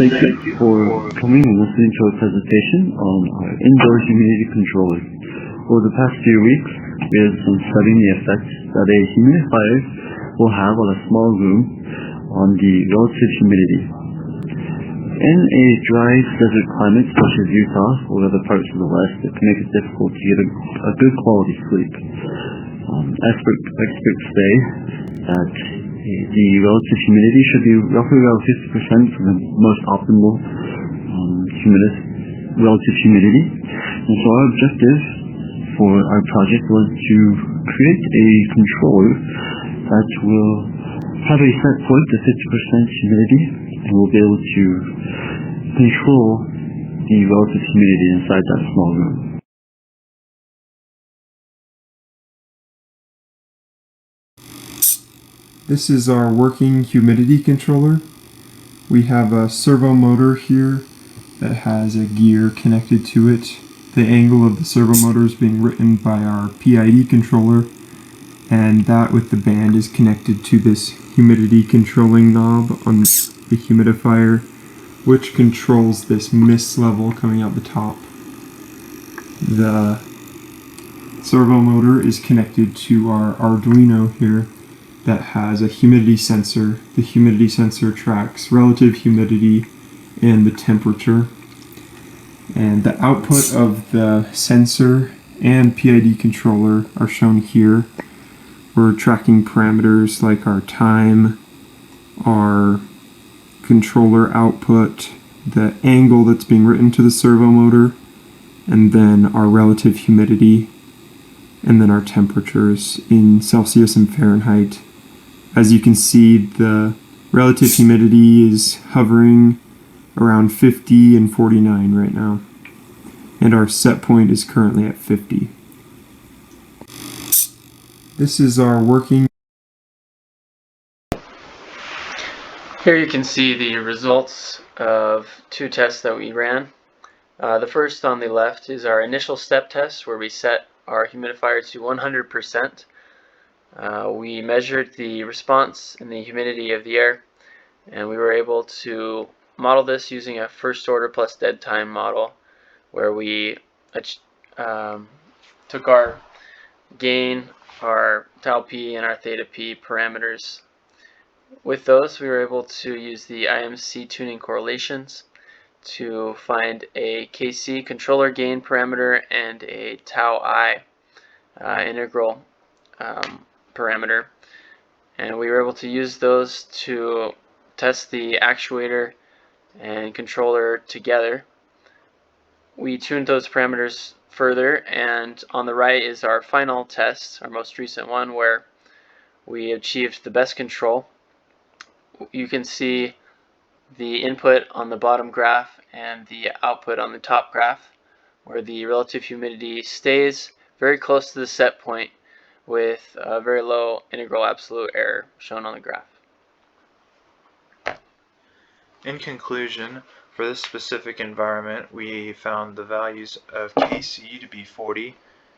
thank you for coming and listening to our presentation on our indoor humidity controller. Over the past few weeks, we have been studying the effects that a humidifier will have on a small room on the relative humidity. In a dry desert climate such as Utah or other parts of the West, it can make it difficult to get a good quality sleep. Experts say that the relative humidity should be roughly around 50% for the most optimal relative humidity. And so our objective for our project was to create a controller that will have a set point of 50% humidity, and we'll be able to control the relative humidity inside that small room. This is our working humidity controller. We have a servo motor here that has a gear connected to it. The angle of the servo motor is being written by our PID controller, and that with the band is connected to this humidity controlling knob on the humidifier, which controls this mist level coming out the top. The servo motor is connected to our Arduino here that has a humidity sensor. The humidity sensor tracks relative humidity and the temperature. And the output of the sensor and PID controller are shown here. We're tracking parameters like our time, our controller output, the angle that's being written to the servo motor, and then our relative humidity, and then our temperatures in Celsius and Fahrenheit. As you can see, the relative humidity is hovering around 50 and 49 right now, and our set point is currently at 50. This is our working. Here you can see the results of two tests that we ran. The first on the left is our initial step test where we set our humidifier to 100%. We measured the response and the humidity of the air, and we were able to model this using a first order plus dead time model where we took our gain, our tau p, and our theta p parameters. With those, we were able to use the IMC tuning correlations to find a KC controller gain parameter and a tau I integral parameter, and we were able to use those to test the actuator and controller together. We tuned those parameters further, and on the right is our final test, our most recent one, where we achieved the best control. You can see the input on the bottom graph and the output on the top graph, where the relative humidity stays very close to the set point with a very low integral absolute error shown on the graph. In conclusion, for this specific environment, we found the values of Kc to be 40,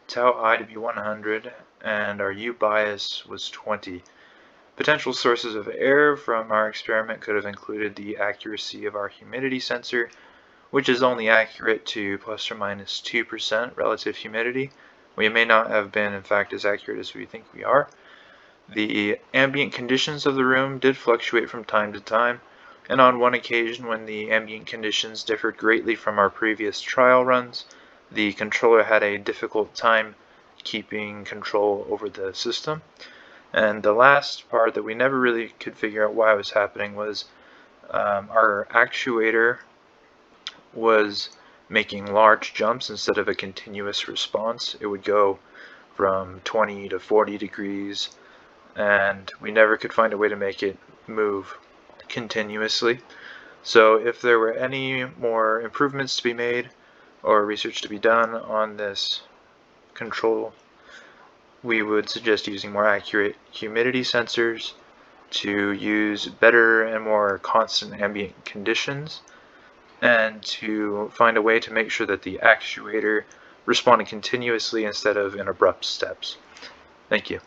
tau I to be 100, and our U bias was 20. Potential sources of error from our experiment could have included the accuracy of our humidity sensor, which is only accurate to plus or minus 2% relative humidity. We may not have been, in fact, as accurate as we think we are. The ambient conditions of the room did fluctuate from time to time, and on one occasion when the ambient conditions differed greatly from our previous trial runs, the controller had a difficult time keeping control over the system. And the last part that we never really could figure out why it was happening was our actuator was making large jumps instead of a continuous response. It would go from 20 to 40 degrees, and we never could find a way to make it move continuously. So if there were any more improvements to be made or research to be done on this control, we would suggest using more accurate humidity sensors, to use better and more constant ambient conditions, and to find a way to make sure that the actuator responded continuously instead of in abrupt steps. Thank you.